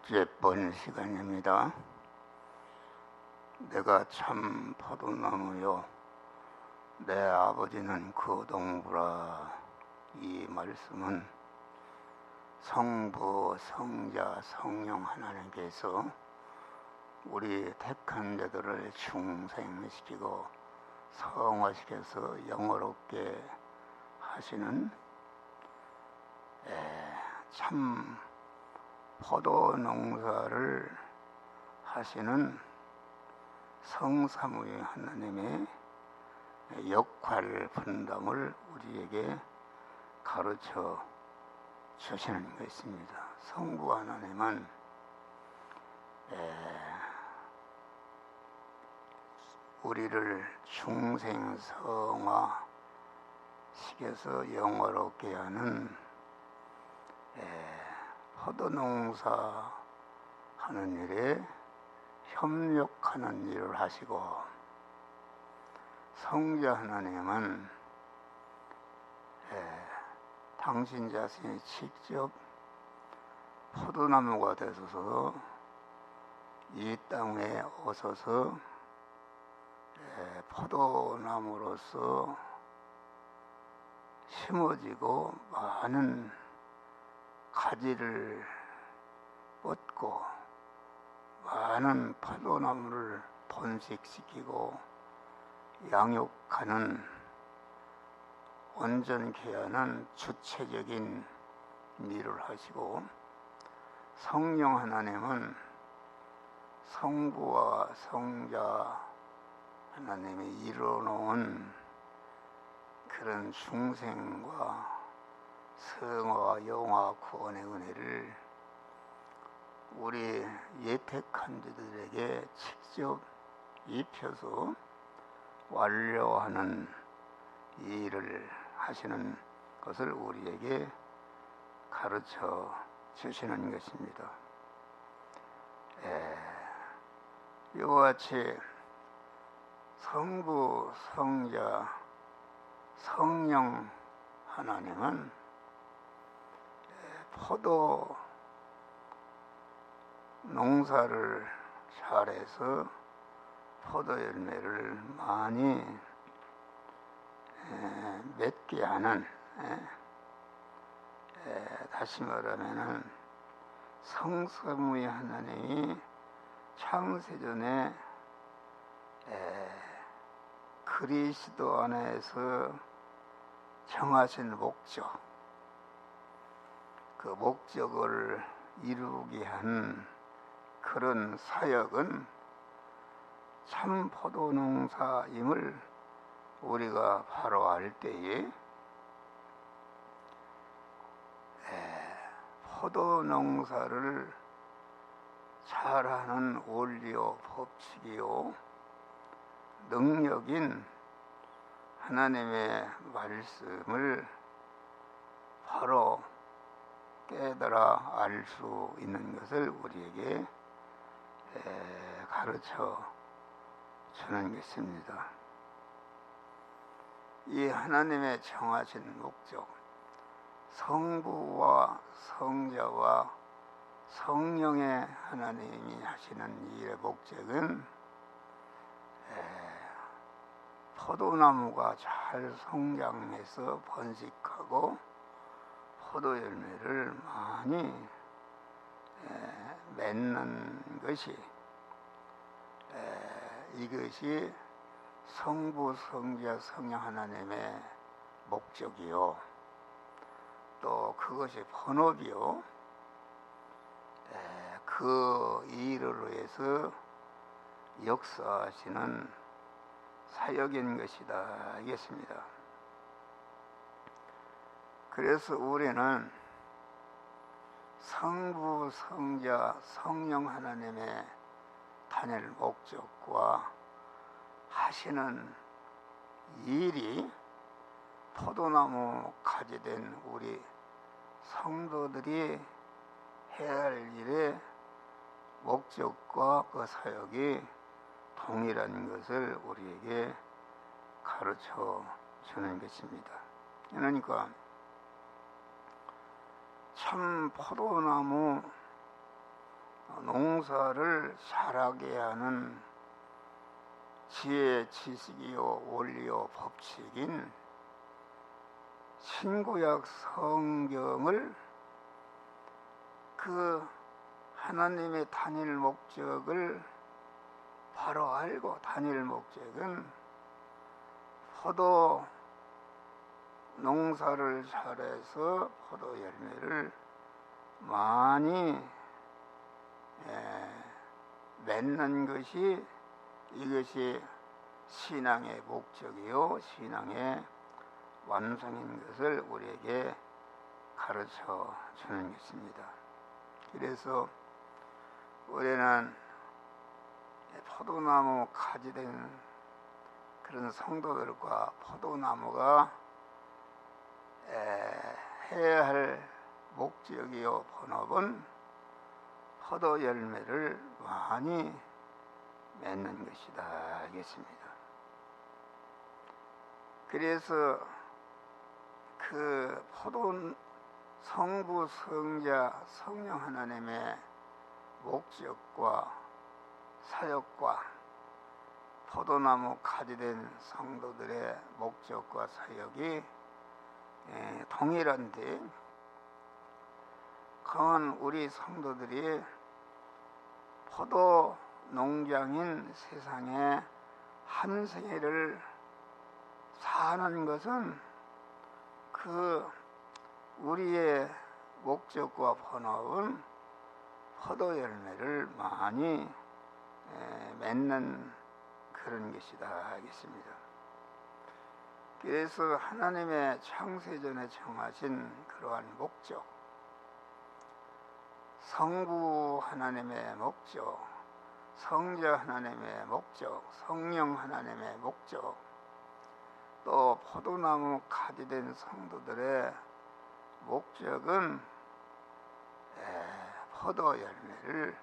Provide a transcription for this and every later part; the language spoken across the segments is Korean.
6번 시간입니다. 내가 참 포도나무요 내 아버지는 그 동부라. 이 말씀은 성부, 성자, 성령 하나님께서 우리 택한 자들을 중생시키고 성화시켜서 영어롭게 하시는 참 포도 농사를 하시는 성삼위 하나님의 역할 분담을 우리에게 가르쳐 주시는 것입니다. 성부 하나님은 우리를 중생성화 시켜서 영화롭게 하는 포도농사 하는 일에 협력하는 일을 하시고, 성자 하나님은 당신 자신이 직접 포도나무가 되셔서 이 땅에 오셔서 포도나무로서 심어지고 많은 가지를 뻗고 많은 포도나무를 번식시키고 양육하는 온전케 하는 주체적인 일을 하시고, 성령 하나님은 성부와 성자 하나님이 이루어놓은 그런 중생과 성화와 영화 구원의 은혜를 우리 예택한 자들에게 직접 입혀서 완료하는 일을 하시는 것을 우리에게 가르쳐 주시는 것입니다. 이와 같이 성부, 성자, 성령 하나님은 포도 농사를 잘해서 포도 열매를 많이 맺게 하는, 다시 말하면은 성삼위 하나님이 창세전에 그리스도 안에서 정하신 목적, 그 목적을 이루게 한 그런 사역은 참 포도농사임을 우리가 바로 알 때에 포도농사를 잘하는 원리요 법칙이요 능력인 하나님의 말씀을 바로 깨달아 알 수 있는 것을 우리에게 가르쳐 주는 것입니다. 이 하나님의 정하신 목적, 성부와 성자와 성령의 하나님이 하시는 일의 목적은 포도나무가 잘 성장해서 번식하고 포도 열매를 많이 맺는 것이, 이것이 성부, 성자, 성령 하나님의 목적이요, 또 그것이 본업이요, 그 일을 위해서 역사하시는 사역인 것이다 이겠습니다. 그래서 우리는 성부, 성자, 성령 하나님의 단일 목적과 하시는 일이 포도나무 가지 된 우리 성도들이 해야 할 일의 목적과 그 사역이 동일한 것을 우리에게 가르쳐 주는 것입니다. 그러니까 참 포도나무 농사를 잘하게 하는 지혜, 지식이요 원리요 법칙인 신구약 성경을 그 하나님의 단일 목적을 바로 알고, 단일 목적은 포도 농사를 잘해서 포도 열매를 많이 맺는 것이, 이것이 신앙의 목적이요 신앙의 완성인 것을 우리에게 가르쳐 주는 것입니다. 그래서 우리는 포도나무 가지된 그런 성도들과 포도나무가 해야 할 목적이요 본업은 포도 열매를 많이 맺는 것이다 하겠습니다. 그래서 그 포도 성부, 성자, 성령 하나님의 목적과 사역과 포도나무 가지된 성도들의 목적과 사역이 동일한데, 그건 우리 성도들이 포도 농장인 세상에 한 생애를 사는 것은 그 우리의 목적과 본업은 포도 열매를 많이 맺는 그런 것이다 하겠습니다. 그래서 하나님의 창세전에 정하신 그러한 목적, 성부 하나님의 목적, 성자 하나님의 목적, 성령 하나님의 목적, 또 포도나무 가지된 성도들의 목적은 포도 열매를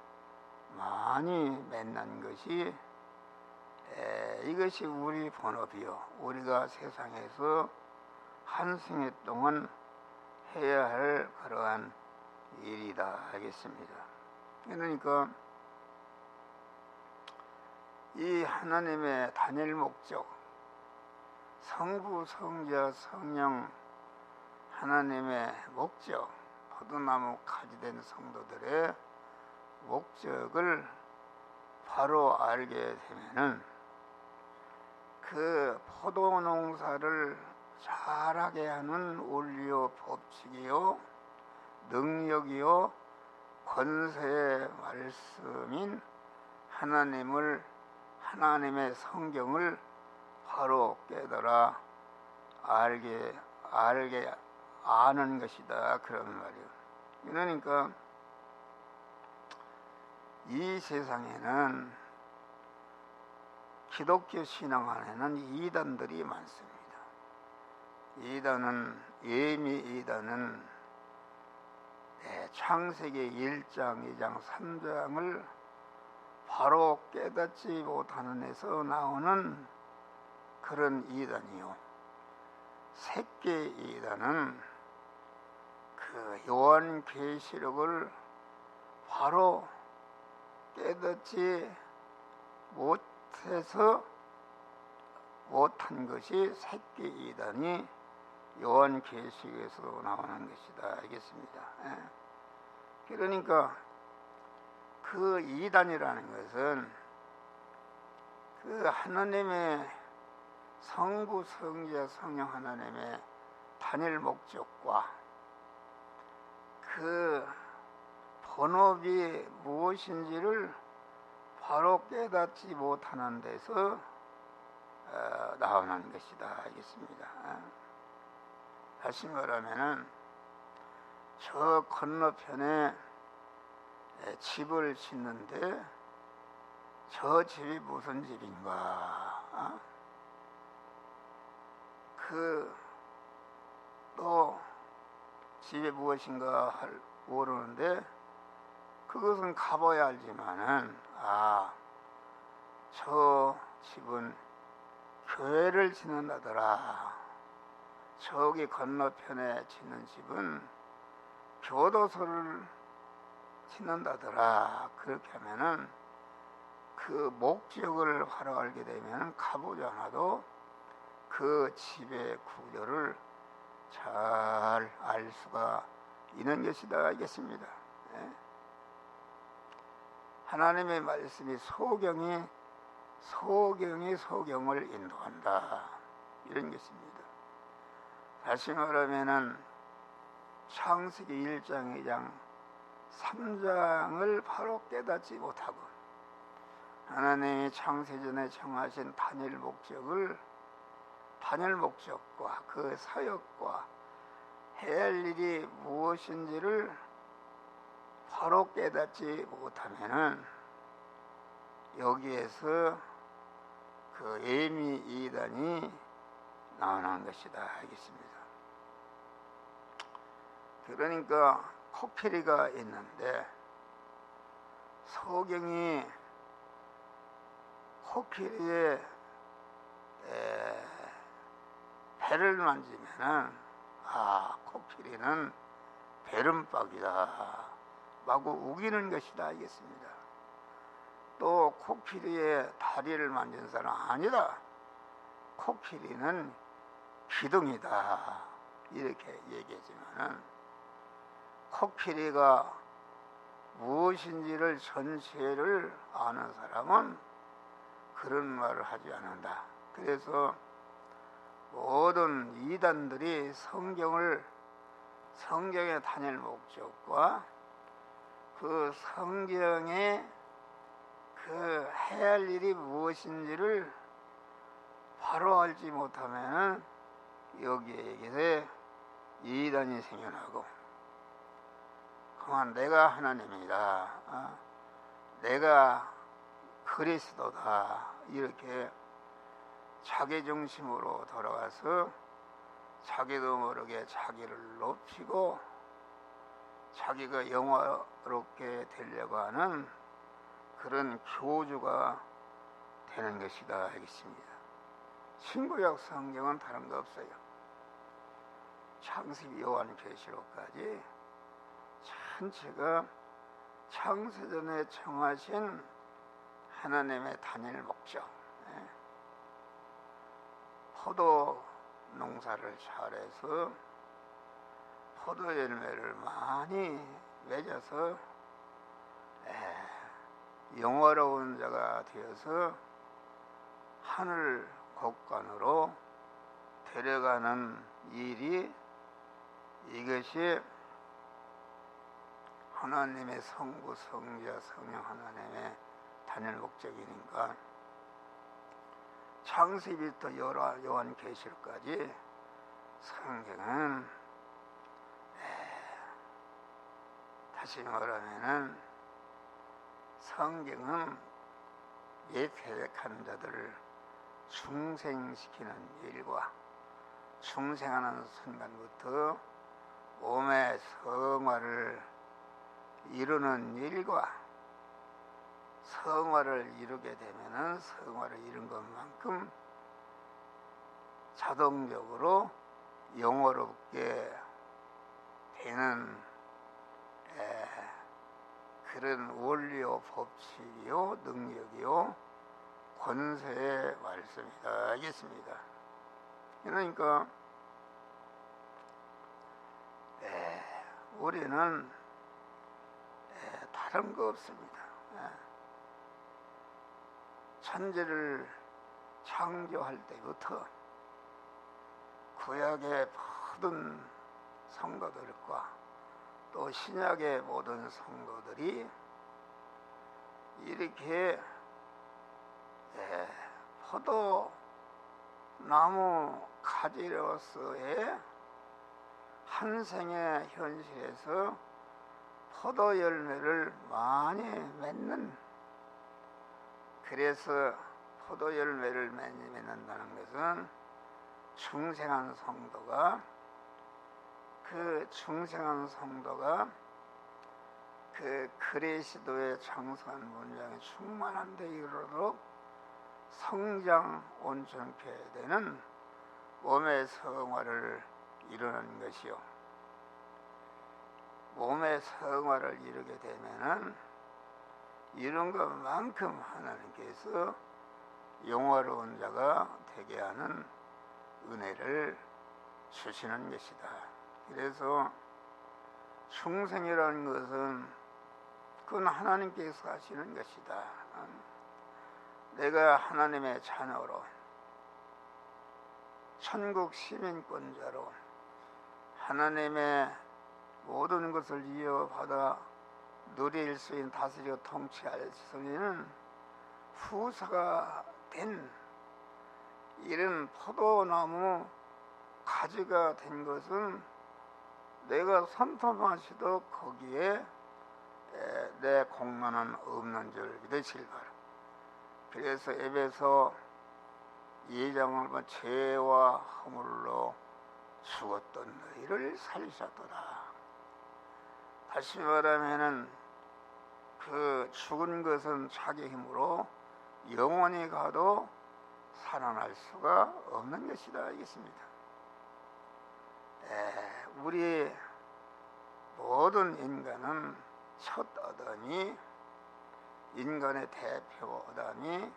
많이 맺는 것이, 이것이 우리 본업이요, 우리가 세상에서 한 생애 동안 해야 할 그러한 일이다 하겠습니다. 그러니까 이 하나님의 단일 목적, 성부, 성자, 성령 하나님의 목적, 포도나무 가지된 성도들의 목적을 바로 알게 되면은 그 포도 농사를 잘하게 하는 원리요 법칙이요 능력이요 권세의 말씀인 하나님의 성경을 바로 깨달아 알게 아는 것이다, 그런 말이에요. 그러니까 이 세상에는 기독교 신앙 안에는 이단들이 많습니다. 이단은 창세기 1장, 2장, 3장을 바로 깨닫지 못하는 데서 나오는 그런 이단이요. 셋째 이단은 그 요한계시록을 바로 깨닫지 못한 것이 셋째 이단이 요한계시록에서 나오는 것이다 알겠습니다. 그러니까 그 이단이라는 것은 그 하나님의 성부, 성자, 성령 하나님의 단일 목적과 그 본업이 무엇인지를 바로 깨닫지 못하는 데서 나오는 것이다 알겠습니다. 다시 말하면은 저 건너편에 집을 짓는데 저 집이 무슨 집인가? 또 집이 무엇인가 모르는데 그것은 가봐야 알지만은 저 집은 교회를 짓는다더라. 저기 건너편에 짓는 집은 교도소를 짓는다더라. 그렇게 하면은 그 목적을 바로 알게 되면 가보지 않아도 그 집의 구조를 잘 알 수가 있는 것이다 알겠습니다. 예? 하나님의 말씀이 소경이 소경을 인도한다 이런 것입니다. 다시 말하면은 창세기 1장 2장 3장을 바로 깨닫지 못하고 하나님이 창세전에 정하신 단일 목적과 그 사역과 해야 할 일이 무엇인지를 바로 깨닫지 못하면은 여기에서 그 예미 이단이 나오는 것이다 알겠습니다. 그러니까 코끼리가 있는데 소경이 코끼리의 배를 만지면은 코끼리는 베름박이다 마구 우기는 것이다 알겠습니다. 또 코끼리의 다리를 만진 사람 아니다. 코끼리는 기둥이다 이렇게 얘기하지만은 코끼리가 무엇인지를 전체를 아는 사람은 그런 말을 하지 않는다. 그래서 모든 이단들이 성경의 단일 목적과 그 성경에 그 해야 할 일이 무엇인지를 바로 알지 못하면 여기에 이단이 생겨나고 그만 내가 하나님이다, 내가 그리스도다 이렇게 자기 중심으로 돌아가서 자기도 모르게 자기를 높이고 자기가 영화롭게 되려고 하는 그런 교주가 되는 것이다 알겠습니다. 신구약 성경은 다른 거 없어요. 창세기 요한계시록까지 전체가 창세전에 정하신 하나님의 단일 목적, 포도 농사를 잘해서 포도 열매를 많이 맺어서 영화로운 자가 되어서 하늘 곳간으로 데려가는 일이 이것이 하나님의 성부, 성자, 성령 하나님의 단일 목적이니까 창세기부터 요한계시록까지 성경은 다시 말하면은 성경은 옛 회백한 자들을 중생시키는 일과 중생하는 순간부터 몸의 성화를 이루는 일과 성화를 이루게 되면은 성화를 이룬 것만큼 자동적으로 영화롭게 되는 그런 원리요 법칙이요 능력이요 권세의 말씀이다 알겠습니다. 그러니까 우리는 다른 거 없습니다. 천지를 창조할 때부터 구약의 모든 성도들과 또 신약의 모든 성도들이 이렇게 포도나무 가지로서의 한 생의 현실에서 포도 열매를 많이 맺는, 그래서 포도 열매를 많이 맺는다는 것은 중생한 성도가 그 그리스도의 장성한 문장에 충만한 데 이르도록 성장 온전케 되는 몸의 성화를 이루는 것이요. 몸의 성화를 이루게 되면은 이런 것만큼 하나님께서 영화로운 자가 되게 하는 은혜를 주시는 것이다. 그래서 충성이라는 것은 그건 하나님께서 하시는 것이다. 내가 하나님의 자녀로 천국 시민권자로 하나님의 모든 것을 이어받아 누릴 수 있는 다스리고 통치할 수 있는 후사가 된 이런 포도나무 가지가 된 것은 내가 손톱마시도 거기에 내 공로는 없는 줄 믿으시길 바라. 그래서 에베소 2장을 보면 죄와 허물로 죽었던 너희를 살리셨도다. 다시 말하면은 그 죽은 것은 자기 힘으로 영원히 가도 살아날 수가 없는 것이다 알겠습니다. 우리 모든 인간은 첫 아담이 인간의 대표 아담이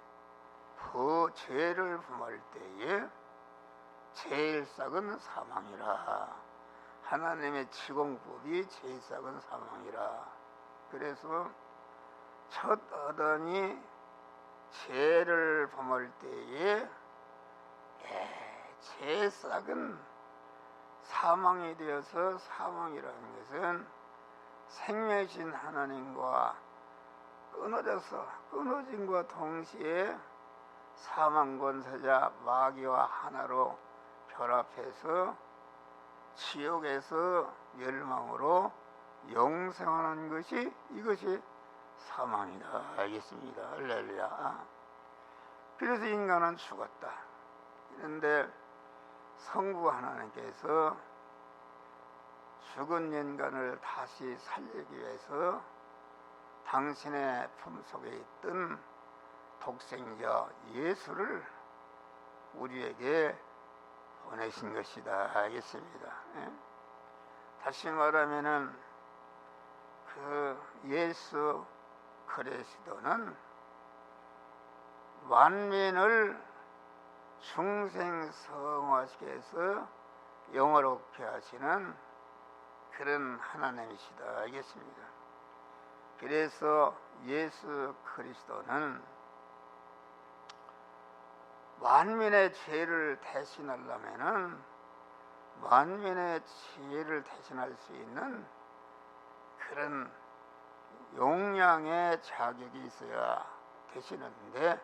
그 죄를 범할 때에 제일 싹은 사망이라. 하나님의 지공법이 제일 싹은 사망이라. 그래서 첫 아담이 죄를 범할 때에 제일 싹은 사망이 되어서 사망이라는 것은 생명이신 하나님과 끊어짐과 동시에 사망 권세자 마귀와 하나로 결합해서 지옥에서 멸망으로 영생하는 것이 이것이 사망이다 알겠습니다. 할렐루야. 그래서 인간은 죽었다. 그런데 성부 하나님께서 죽은 인간을 다시 살리기 위해서 당신의 품속에 있던 독생자 예수를 우리에게 보내신 것이다 알겠습니다. 다시 말하면은 그 예수 그리스도는 만민을 중생성화시켜서 영화롭게 하시는 그런 하나님이시다 알겠습니다. 그래서 예수 그리스도는 만민의 죄를 대신하려면은 만민의 죄를 대신할 수 있는 그런 용량의 자격이 있어야 되시는데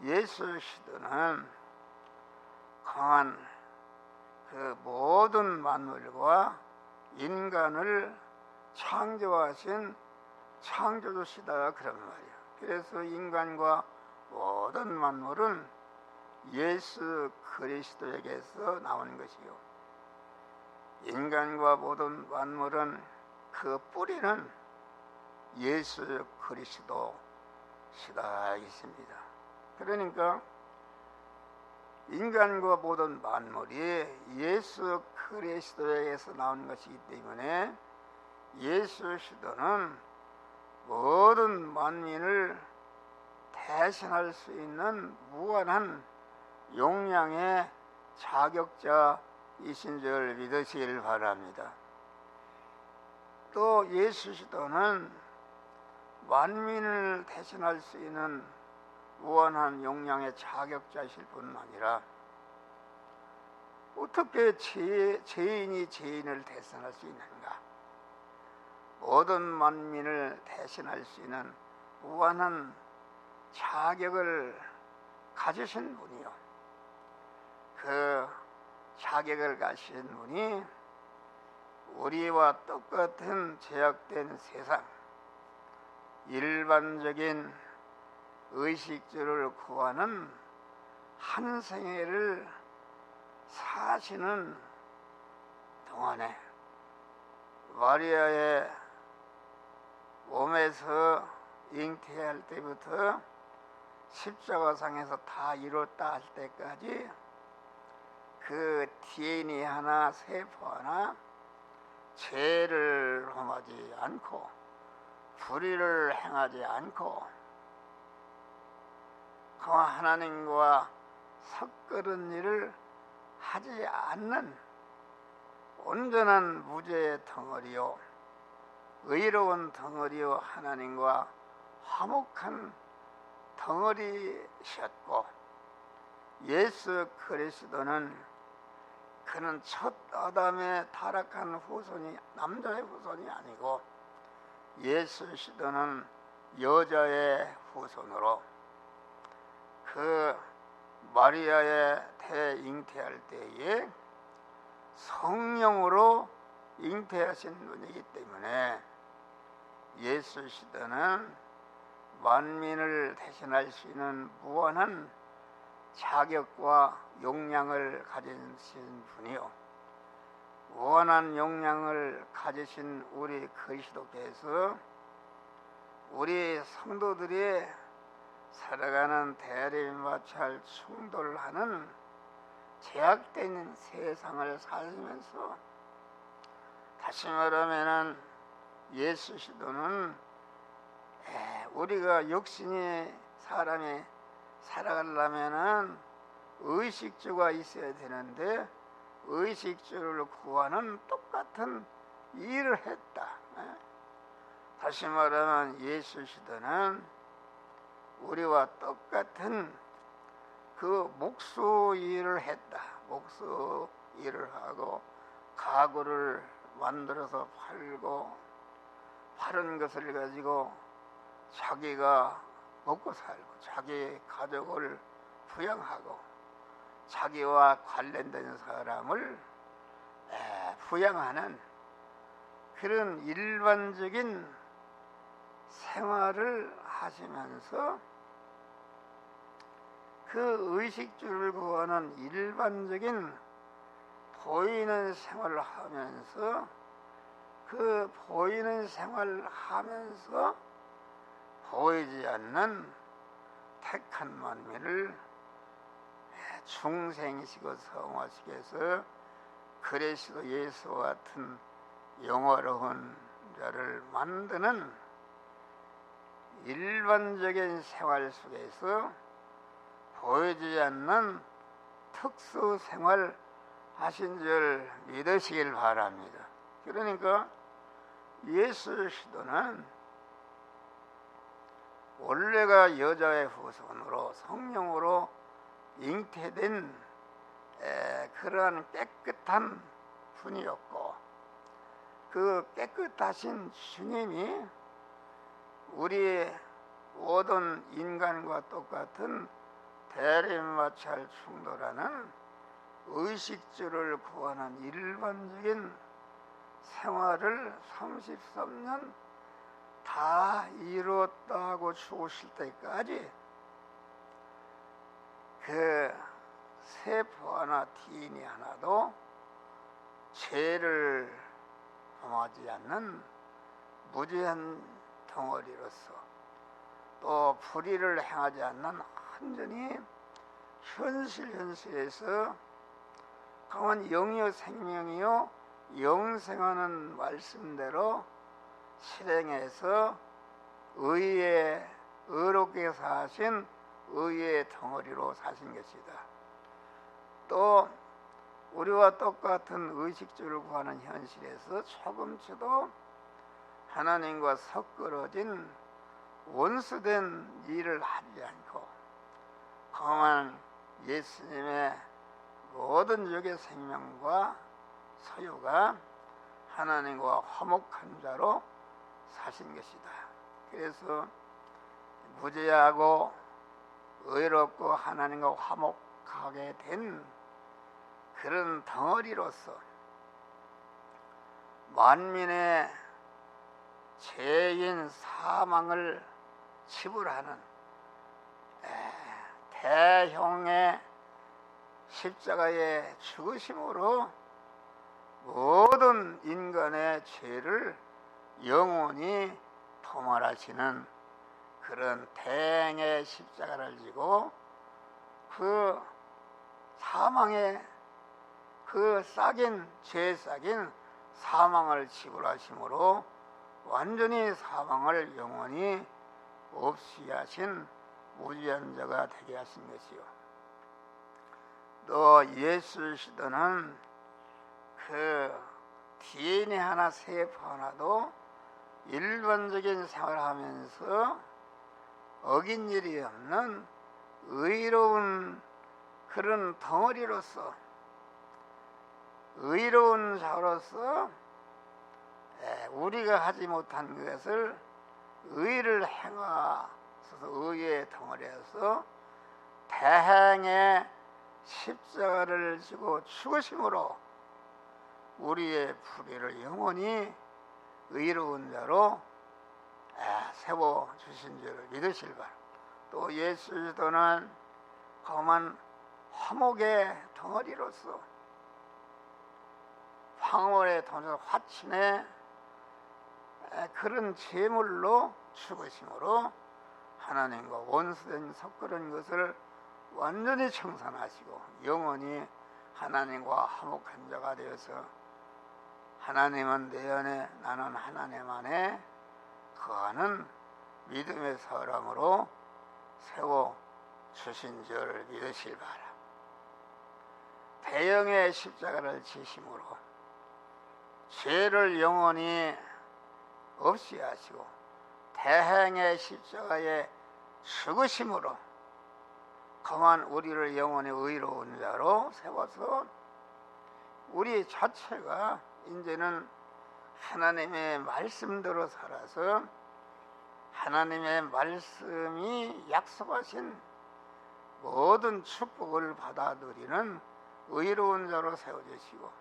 예수 시도는 강한 그 모든 만물과 인간을 창조하신 창조주시다 그런 말이야. 그래서 인간과 모든 만물은 예수 그리스도에게서 나온 것이요 인간과 모든 만물은 그 뿌리는 예수 그리스도시다 있습니다. 그러니까 인간과 모든 만물이 예수 그리스도에게서 나온 것이기 때문에 예수 시도는 모든 만민을 대신할 수 있는 무한한 용량의 자격자이신 줄 믿으시길 바랍니다. 또 예수 시도는 만민을 대신할 수 있는 무한한 용량의 자격자이실 뿐만 아니라 어떻게 죄인이 죄인을 대신할 수 있는가? 모든 만민을 대신할 수 있는 무한한 자격을 가지신 분이요. 그 자격을 가진 분이 우리와 똑같은 제약된 세상, 일반적인 의식주를 구하는 한 생애를 사시는 동안에 마리아의 몸에서 잉태할 때부터 십자가상에서 다 이뤘다 할 때까지 그 DNA 하나, 세포 하나 죄를 범하지 않고 불의를 행하지 않고 그와 하나님과 섞으는 일을 하지 않는 온전한 무죄의 덩어리요 의로운 덩어리요 하나님과 화목한 덩어리셨고, 예수 그리스도는 그는 첫 아담의 타락한 후손이 남자의 후손이 아니고 예수 그리스도는 여자의 후손으로 그 마리아의 대잉태할 때에 성령으로 잉태하신 분이기 때문에 예수 그리스도는 만민을 대신할 수 있는 무한한 자격과 용량을 가지신 분이요, 무한한 용량을 가지신 우리 그리스도께서 우리 성도들이 살아가는 대립마찰 충돌하는 제약된 세상을 살면서, 다시 말하면 예수 그리스도는 우리가 육신의 사람이 살아가려면 의식주가 있어야 되는데 의식주를 구하는 똑같은 일을 했다. 다시 말하면 예수 그리스도는 우리와 똑같은 그 목수 일을 했다. 목수 일을 하고 가구를 만들어서 팔고 파는 것을 가지고 자기가 먹고 살고 자기 가족을 부양하고 자기와 관련된 사람을 부양하는 그런 일반적인 생활을 하시면서 그 의식주를 구하는 일반적인 보이는 생활을 하면서 그 보이는 생활을 하면서 보이지 않는 택한 만민을 중생이시고 성화시게 해서 그리스도 예수와 같은 영화로운 자를 만드는 일반적인 생활 속에서 보이지 않는 특수 생활 하신 줄 믿으시길 바랍니다. 그러니까 예수 그리스도는 원래가 여자의 후손으로 성령으로 잉태된 그러한 깨끗한 분이었고, 그 깨끗하신 주님이 우리 모든 인간과 똑같은 대립마찰 충돌하는 의식주를 구하는 일반적인 생활을 33년 다 이뤘다고 죽으실 때까지 그 세포 하나 DNA 하나도 죄를 범하지 않는 무죄한 덩어리로서 또 불의를 행하지 않는 완전히 현실에서 강한 영이요 생명이요 영생하는 말씀대로 실행해서 의롭게 사신 의의 덩어리로 사신 것이다. 또 우리와 똑같은 의식주를 구하는 현실에서 조금치도 하나님과 섞어진 원수된 일을 하지 않고 강한 예수님의 모든 육의 생명과 소유가 하나님과 화목한 자로 사신 것이다. 그래서 무죄하고 의롭고 하나님과 화목하게 된 그런 덩어리로서 만민의 죄인 사망을 치불하는 대형의 십자가의 죽으심으로 모든 인간의 죄를 영원히 도말하시는 그런 대행의 십자가를 지고 그 사망의 그 싹인 죄 싹인 사망을 지불하심으로 완전히 사망을 영원히 없이 하신 무죄한 자가 되게 하신 것이요. 또 예수시도는 그 DNA 하나 세포 하나도 일반적인 생활하면서 어긴 일이 없는 의로운 그런 덩어리로서 의로운 자로서 우리가 하지 못한 것을 의를 행하소서 의의 덩어리여서 대행의 십자가를 지고 죽으심으로 우리의 불의를 영원히 의로운 자로 세워주신 줄을 믿으실 바랍니다. 또 예수 그리스도는 험한 화목의 덩어리로서 황홀의 덩어리 화친의 그런 제물로 죽으심으로 하나님과 원수된 섞은 것을 완전히 청산하시고 영원히 하나님과 화목한 자가 되어서 하나님은 내 안에 나는 하나님 안에 거하는 믿음의 사람으로 세워주신 줄 믿으실 바라. 대형의 십자가를 지심으로 죄를 영원히 없이 하시고 대행의 십자가에 죽으심으로 그만 우리를 영원히 의로운 자로 세워서 우리 자체가 이제는 하나님의 말씀대로 살아서 하나님의 말씀이 약속하신 모든 축복을 받아들이는 의로운 자로 세워주시고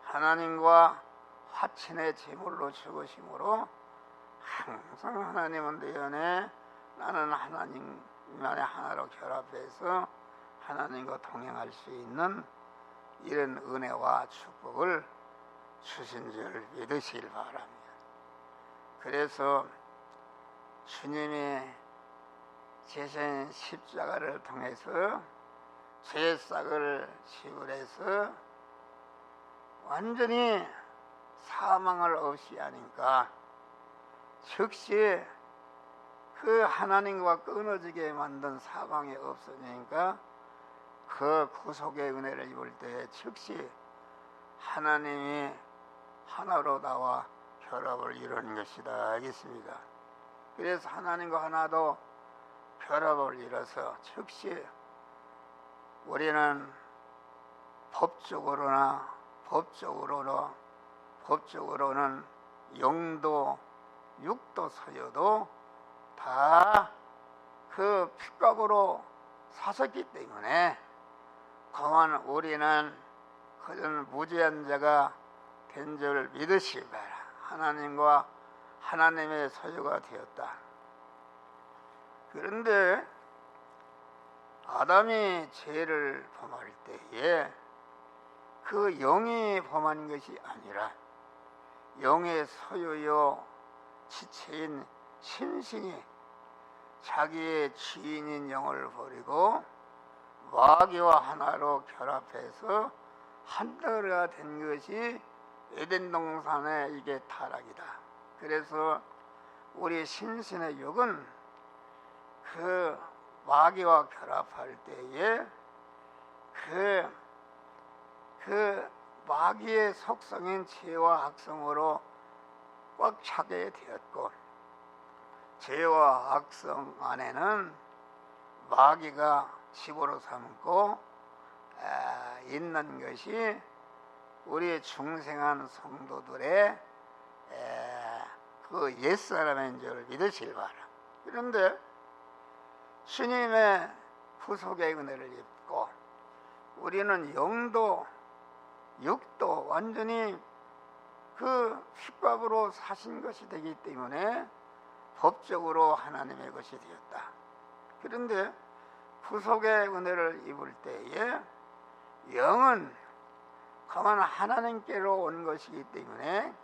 하나님과 화친의 제물로 죽으심으로 항상 하나님은 내 안에 나는 하나님 안에 하나로 결합해서 하나님과 동행할 수 있는 이런 은혜와 축복을 주신 줄 믿으시길 바랍니다. 그래서 주님이 제신 십자가를 통해서 죄싹을 지불해서 완전히 사망을 없이 하니까 즉시 그 하나님과 끊어지게 만든 사망이 없어지니까 그 구속의 은혜를 입을 때 즉시 하나님이 하나로 나와 결합을 이루는 것이다 하겠습니다. 그래서 하나님과 하나도 결합을 이뤄서 즉시 우리는 법적으로는 영도 육도 서요도 다 그 핏값으로 사셨기 때문에 그만 우리는 그런 무죄한 자가 된 줄 믿으시기 바라. 하나님과 하나님의 소유가 되었다. 그런데 아담이 죄를 범할 때에 그 영이 범한 것이 아니라 영의 소유요 지체인 심신이 자기의 지인인 영을 버리고 마귀와 하나로 결합해서 한덩어리가 된 것이 에덴 동산의 이게 타락이다. 그래서 우리 심신의 육은 그 마귀와 결합할 때에 그 마귀의 속성인 죄와 악성으로 꽉 차게 되었고 죄와 악성 안에는 마귀가 집으로 삼고 있는 것이 우리 중생한 성도들의 그 옛사람인 줄 믿으실 바라. 그런데 주님의 구속의 은혜를 입고 우리는 영도 육도 완전히 그 핏값으로 사신 것이 되기 때문에 법적으로 하나님의 것이 되었다. 그런데 구속의 은혜를 입을 때에 영은 가만 하나님께로 온 것이기 때문에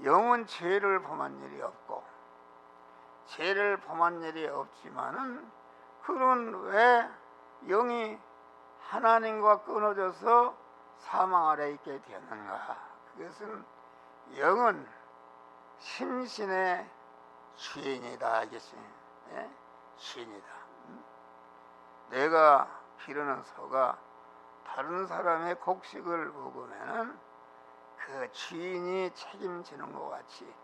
영은 죄를 범한 일이 없고 죄를 범한 일이 없지만은 그런 왜 영이 하나님과 끊어져서 사망 아래 있게 되었는가? 그것은 영은 심신의 주인이다 이것이. 예? 주인이다. 내가 기르는 소가 다른 사람의 곡식을 먹으면은 그 주인이 책임지는 것 같이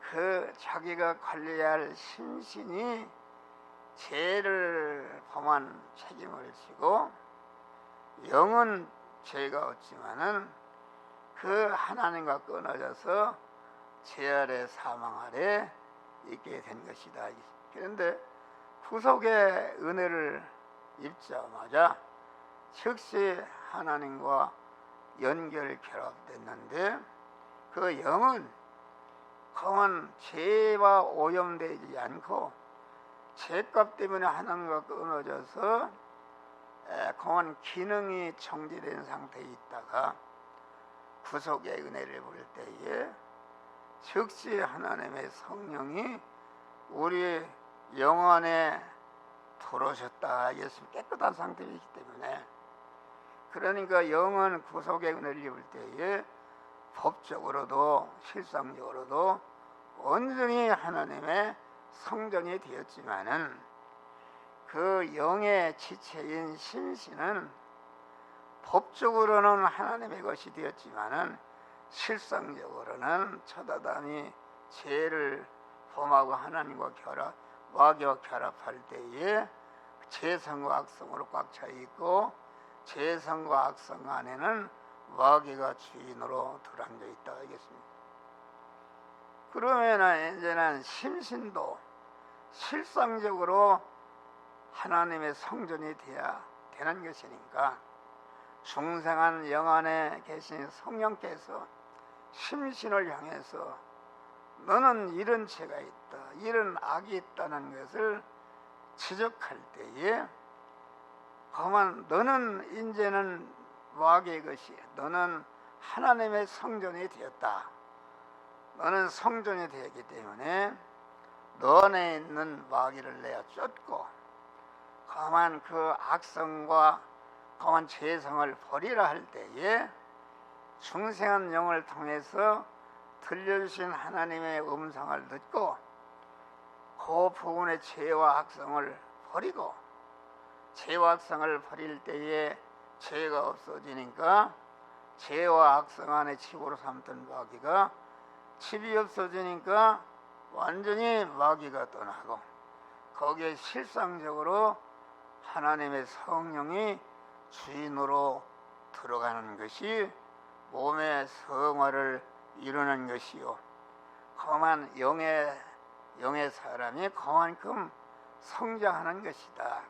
그 자기가 관리할 심신이 죄를 범한 책임을 지고, 영은 죄가 없지만은 그 하나님과 끊어져서 죄 아래 사망 아래 있게 된 것이다. 그런데 구속의 은혜를 입자마자 즉시 하나님과 연결 결합됐는데, 그 영은 그만 죄와 오염되지 않고 죄값 때문에 하나님과 끊어져서 그만 기능이 정지된 상태에 있다가 구속의 은혜를 볼 때에 즉시 하나님의 성령이 우리 영혼에 들어오셨다. 예수 깨끗한 상태이기 때문에, 그러니까 영은 구속의 은혜를 입을 때에 법적으로도 실상적으로도 온전히 하나님의 성전이 되었지만은, 그 영의 지체인 심신은 법적으로는 하나님의 것이 되었지만은 실상적으로는 첫 아담이 죄를 범하고 하나님과 마귀와 결합할 때에 죄성과 악성으로 꽉 차 있고, 죄성과 악성 안에는 마귀가 주인으로 들어앉아 있다 하겠습니다. 그러면 이제는 심신도 실상적으로 하나님의 성전이 되어야 되는 것이니까, 중생한 영 안에 계신 성령께서 심신을 향해서 너는 이런 죄가 있다, 이런 악이 있다는 것을 지적할 때에, 그만 너는 이제는 마귀의 것이, 너는 하나님의 성전이 되었다. 너는 성전이 되었기 때문에 너 안에 있는 마귀를 내어 쫓고 그만 그 악성과 그만 죄성을 버리라 할 때에, 중생한 영을 통해서 들려주신 하나님의 음성을 듣고 그 부분의 죄와 악성을 버리고, 죄와 악성을 버릴 때에 죄가 없어지니까 죄와 악성 안에 집으로 삼던 마귀가 집이 없어지니까 완전히 마귀가 떠나고, 거기에 실상적으로 하나님의 성령이 주인으로 들어가는 것이 몸의 성화를 이루는 것이요, 그만 영의 사람이 그만큼 성장하는 것이다.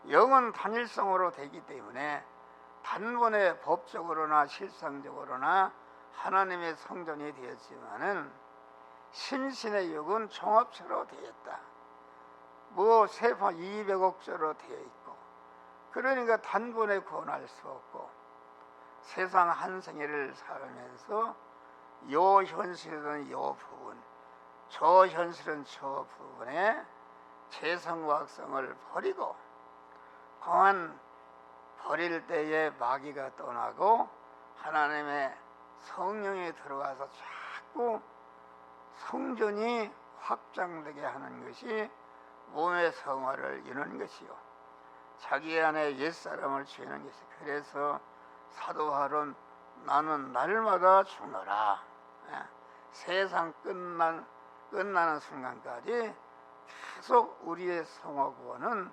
영은 단일성으로 되기 때문에 단번에 법적으로나 실상적으로나 하나님의 성전이 되었지만은 심신의 육은 종합체로 되었다. 세파 200억조로 되어 있고, 그러니까 단번에 구원할 수 없고, 세상 한 생애를 살면서 요 현실은 요 부분, 저 현실은 저 부분에 죄성과 악성을 버리고, 그만 버릴 때에 마귀가 떠나고 하나님의 성령이 들어가서 자꾸 성전이 확장되게 하는 것이 몸의 성화를 이루는 것이요, 자기 안에 옛사람을 죽이는 것이. 그래서 사도 바울은 나는 날마다 죽노라. 세상 끝나는 순간까지 계속 우리의 성화 구원은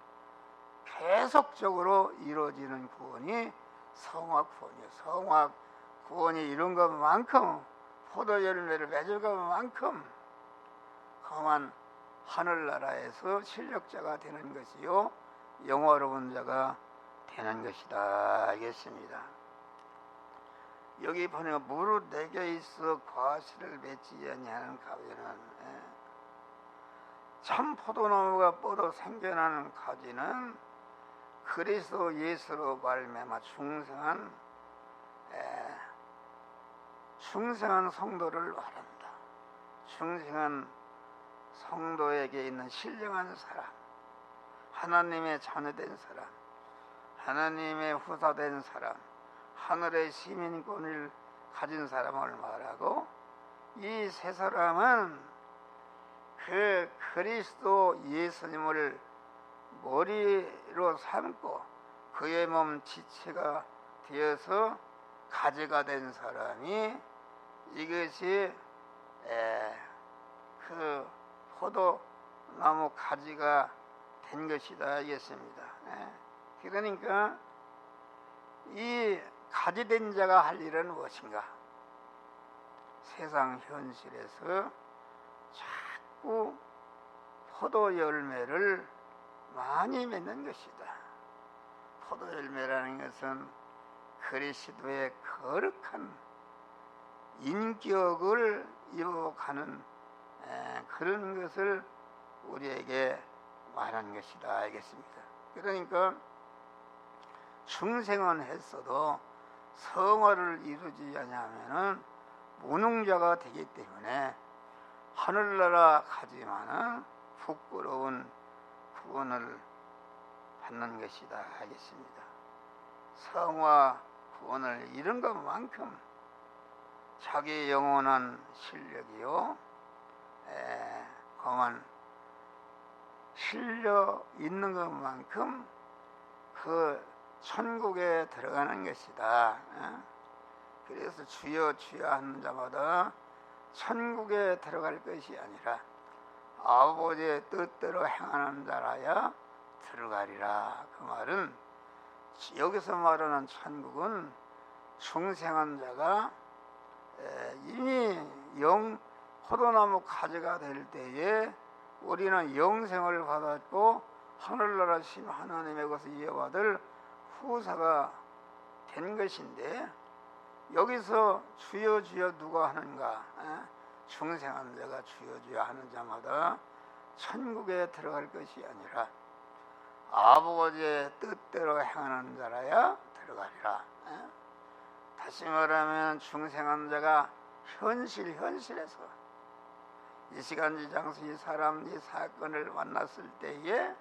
계속적으로 이루어지는 구원이 성화 구원이에요. 성화 구원이 이룬 것만큼, 포도 열매를 맺을 것만큼 그만 하늘나라에서 실력자가 되는 것이요, 영화로운 자가 되는 것이다 하겠습니다. 여기 보니까 무릇 내게 있어 과실을 맺지 아니하는 가지는, 참 포도나무가 뻗어 생겨나는 가지는 그리스도 예수로 말미암아 중생한 성도를 말한다. 중생한 성도에게 있는 신령한 사람, 하나님의 자녀된 사람, 하나님의 후사된 사람, 하늘의 시민권을 가진 사람을 말하고, 이 세 사람은 그 그리스도 예수님을 머리로 삼고 그의 몸 지체가 되어서 가지가 된 사람이, 이것이 그 포도나무 가지가 된 것이다 하겠습니다. 그러니까 이 가지된 자가 할 일은 무엇인가? 세상 현실에서 자꾸 포도 열매를 많이 맺는 것이다. 포도 열매라는 것은 그리스도의 거룩한 인격을 입어가는 그런 것을 우리에게 말한 것이다 알겠습니다. 그러니까 중생은 했어도 성화를 이루지 않으면 무능자가 되기 때문에 하늘나라 가지만은 부끄러운 구원을 받는 것이다 하겠습니다. 성화 구원을 이룬 것만큼 자기 영원한 실력이요, 그만 실력 있는 것만큼 그 천국에 들어가는 것이다. 그래서 주여 주여 하는 자마다 천국에 들어갈 것이 아니라 아버지의 뜻대로 행하는 자라야 들어가리라. 그 말은, 여기서 말하는 천국은 중생한 자가 이미 포도나무 가지가 될 때에 우리는 영생을 받았고 하늘나라 신 하나님의 것을 이어받을 후사가 된 것인데, 여기서 주여 주여 누가 하는가? 중생한 자가 주여 주여 하는 자마다 천국에 들어갈 것이 아니라 아버지의 뜻대로 행하는 자라야 들어가리라. 다시 말하면 중생한 자가 현실에서 이 시간 이 장소 이 사람 이 사건을 만났을 때에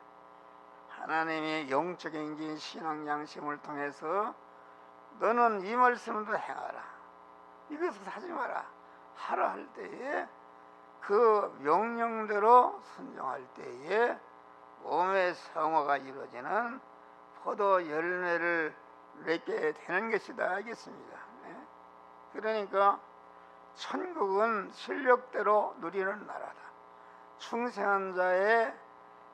하나님이 영적인 신앙 양심을 통해서 너는 이 말씀도 행하라, 이것을 하지 마라 하라 할 때에 그 명령대로 순종할 때에 몸의 성화가 이루어지는 포도 열매를 맺게 되는 것이다 알겠습니다. 그러니까 천국은 실력대로 누리는 나라다. 중생한 자의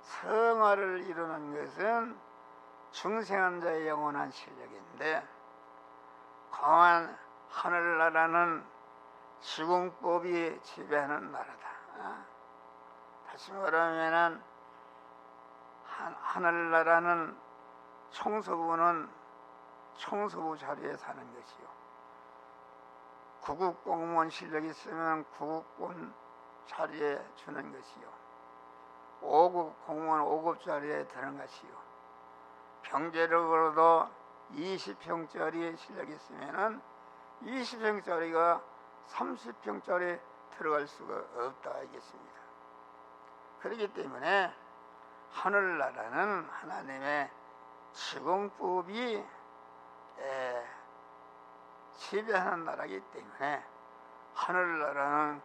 성화를 이루는 것은 중생한 자의 영원한 실력인데, 광한 하늘나라는 시공법이 지배하는 나라다. 다시 말하면 하늘나라는 총서부는 총서부 자리에 사는 것이요, 구급 공무원 실력이 있으면 구급군 자리에 주는 것이요, 5급 공무원 5급 자리에 드는 것이요, 경제력으로도 20평짜리 실력이 있으면 20평짜리가 30평짜리 들어갈 수가 없다 하겠습니다. 그렇기 때문에 하늘나라는 하나님의 시공법이 지배하는 나라이기 때문에 하늘나라는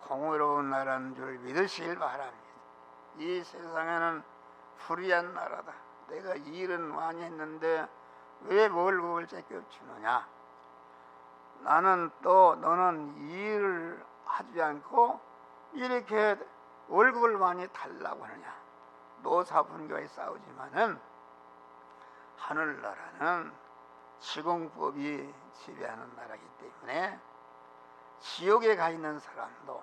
공의로운 나라인 줄 믿으시길 바랍니다. 이 세상에는 불의한 나라다. 내가 일은 많이 했는데 왜 월급을 제껴 주느냐? 나는 또 너는 일을 하지 않고 이렇게 월급을 많이 달라고 하느냐? 노사분과의 싸우지만은 하늘나라는 시공법이 지배하는 나라이기 때문에 지옥에 가 있는 사람도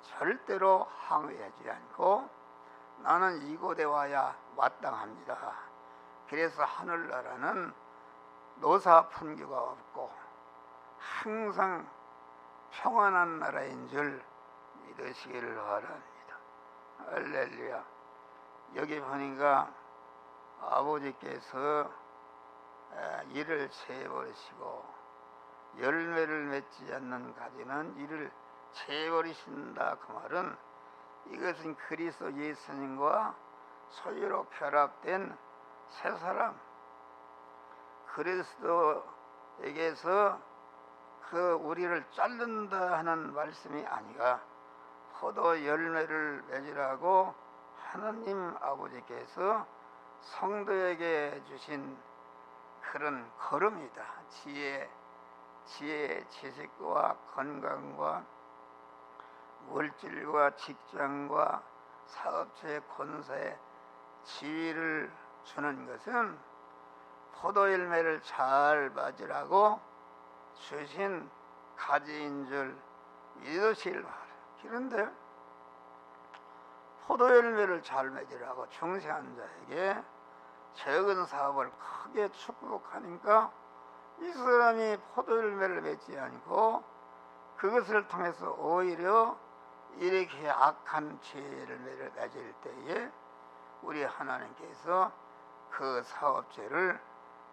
절대로 항의하지 않고 나는 이곳에 와야 마땅합니다. 그래서 하늘나라는 노사분규가 없고 항상 평안한 나라인 줄 믿으시기를 바랍니다. 할렐루야. 여기 보니까 아버지께서 이를 재버리시고 열매를 맺지 않는 가지는 이를 재버리신다. 그 말은 이것은 그리스도 예수님과 소유로 결합된 새 사람, 그리스도에게서 우리를 자른다 하는 말씀이 아니라 포도 열매를 맺으라고 하나님 아버지께서 성도에게 주신 그런 걸음이다. 지혜, 지식과 건강과 물질과 직장과 사업체의 권세에 지위를 주는 것은 포도 열매를 잘 맞으라고 주신 가지인 줄 믿으실 바라. 그런데 포도 열매를 잘 맺으라고 중세한 자에게 적은 사업을 크게 축복하니까 이 사람이 포도 열매를 맺지 않고 그것을 통해서 오히려 이렇게 악한 죄 열매를 맺을 때에 우리 하나님께서 그 사업체를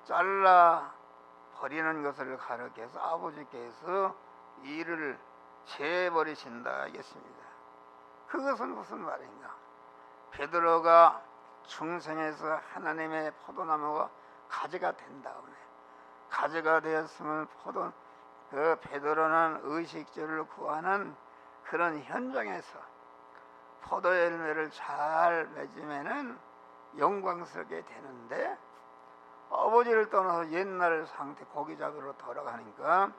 잘라 버리는 것을 가르쳐서 아버지께서 일을 재버리신다 하겠습니다. 그것은 무슨 말인가? 베드로가 중생에서 하나님의 포도나무가 가지가 된 다음에 가지가 되었으면 그 베드로는 의식주를 구하는 그런 현장에서 포도 열매를 잘 맺으면은 영광스럽게 되는데 아버지를 떠나서 옛날 상태 고기 잡으러 돌아가니까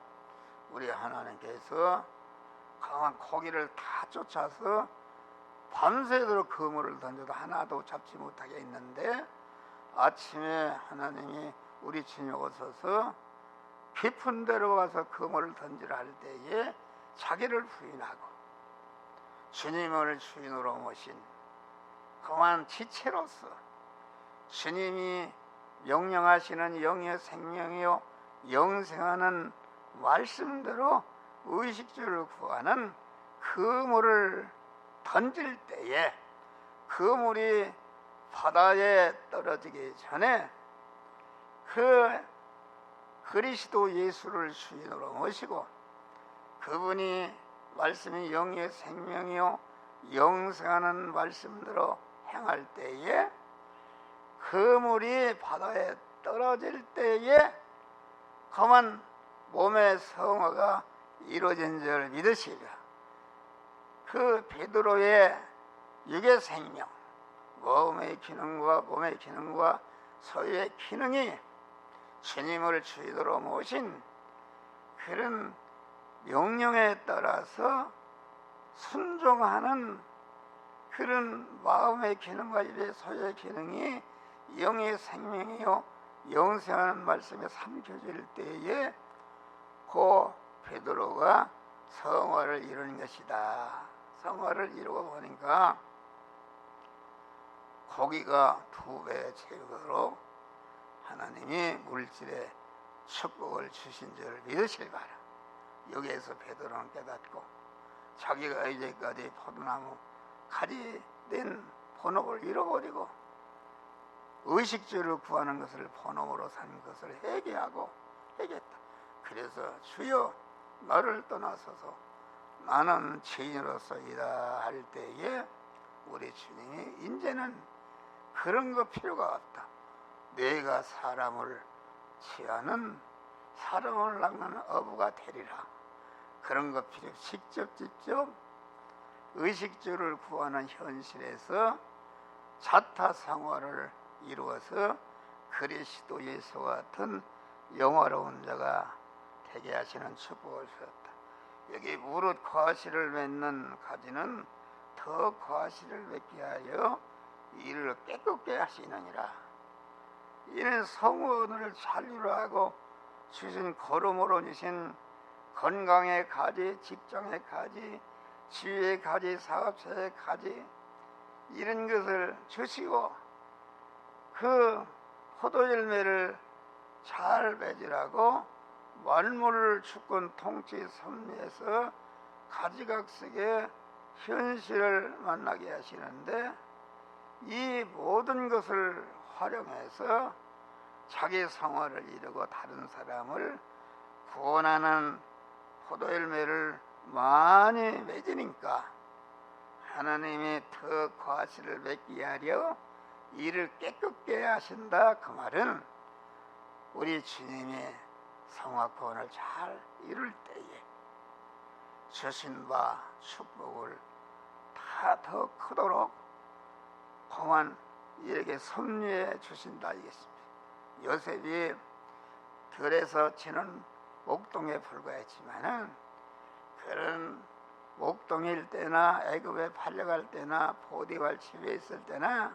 우리 하나님께서 강한 고기를 다 쫓아서 밤새도록 그물을 던져도 하나도 잡지 못하게 했는데 아침에 하나님이 우리 주님 오셔서 깊은 데로 가서 그물을 던지라 할 때에 자기를 부인하고 주님을 주인으로 모신 그만 지체로서 주님이 명령하시는 영의 생명이요 영생하는 말씀대로 의식주를 구하는 그물을 던질 때에 그물이 바다에 떨어지기 전에 그 그리스도 예수를 주인으로 모시고 그분이 말씀이 영의 생명이요 영생하는 말씀대로 행할 때에 그물이 바다에 떨어질 때에 그만 몸의 성화가 이루어진 줄 믿으시라. 그 베드로의 육의 생명, 마음의 기능과 몸의 기능과 소유의 기능이 주님을 주인으로 모신 그런 명령에 따라서 순종하는 그런 마음의 기능과 입의 소유의 기능이 영의 생명이요 영생하는 말씀에 삼켜질 때에 그 베드로가 성화를 이루는 것이다. 성화를 이루고 보니까 고기가 2배 채우도록 하나님이 물질에 축복을 주신 줄 믿으실 바라. 여기에서 베드로는 깨닫고 자기가 이제까지 포도나무 가지 된 본업을 잃어버리고 의식주를 구하는 것을 본업으로 산 것을 회개하고 회개했다. 그래서 주여 나를 떠나서서 나는 죄인으로서이다 할 때에 우리 주님이 이제는 그런 거 필요가 없다. 내가 사람을 취하는 사람을 낚는 어부가 되리라. 그런 거 필요 없이 직접 의식주를 구하는 현실에서 자타상화를 이루어서 그리스도 예수와 같은 영화로운 자가 되게 하시는 축복을 주었다. 여기 무릇 과실을 맺는 가지는 더 과실을 맺게 하여 이를 깨끗게 하시느니라. 이는 성원을 잔류하고 주신 걸음으로 주신 건강의 가지, 직장의 가지, 지위의 가지, 사업체의 가지 이런 것을 주시고 그 포도 열매를 잘 맺으라고 만물을 주권 통치 섭리해서 가지각색의 현실을 만나게 하시는데 이 모든 것을 활용해서 자기 성화를 이루고 다른 사람을 구원하는 포도 열매를 많이 맺으니까 하나님이 더 과실을 맺게 하려 이를 깨끗게 하신다. 그 말은 우리 주님의 성화 성화구원을 잘 이룰 때에 주신 바 축복을 다 더 크도록 공안 이에게 섭리해 주신다 이겠습니다. 요셉이 들에서 지는 목동에 불과했지만은 그런 목동일 때나 애굽에 팔려갈 때나 보디발 집에 있을 때나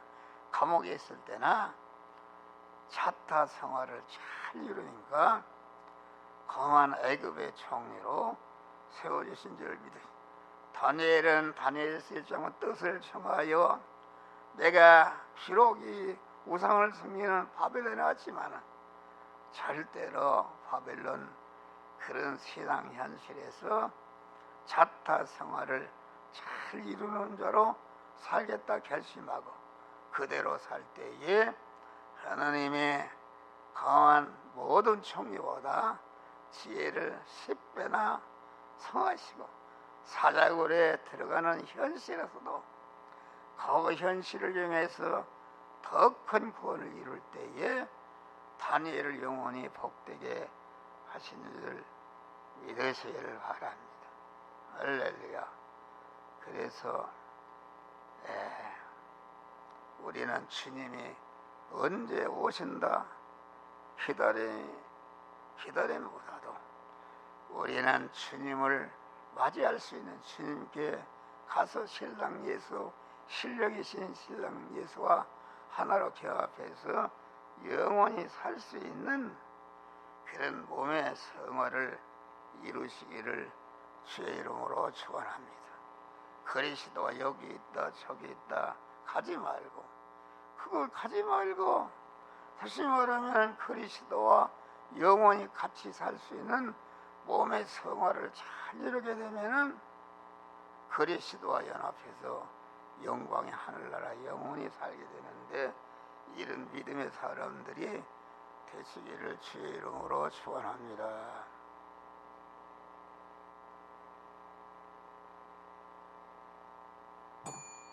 감옥에 있을 때나 자타 생활을 잘 이루니까 거한 애굽의 총리로 세워주신 줄 믿으니 다니엘은 다니엘서 1장의 뜻을 청하여 내가 비록 이 우상을 섬기는 바벨론에 왔지만 절대로 바벨론 그런 세상 현실에서 자타 생활을 잘 이루는 자로 살겠다 결심하고 그대로 살 때에 하나님의 강한 모든 총리보다 지혜를 10배나 성하시고 사자굴에 들어가는 현실에서도 그 현실을 이용해서 더 큰 구원을 이룰 때에 다니엘을 영원히 복되게 하시는 줄 믿으시기를 바랍니다. 할렐루야. 그래서 우리는 주님이 언제 오신다 기다림보다도 우리는 주님을 맞이할 수 있는 주님께 가서 신랑 예수, 실력이신 신랑 예수와 하나로 결합해서 영원히 살 수 있는 그런 몸의 성화를 이루시기를 주의 이름으로 축원합니다. 그리스도가 여기 있다 저기 있다 가지 말고 그걸 가지 말고 다시 말하면 그리스도와 영원히 같이 살 수 있는 몸의 성화를 잘 이루게 되면은 그리스도와 연합해서 영광의 하늘나라 영원히 살게 되는데 이런 믿음의 사람들이 되시기를 주의 이름으로 축원합니다.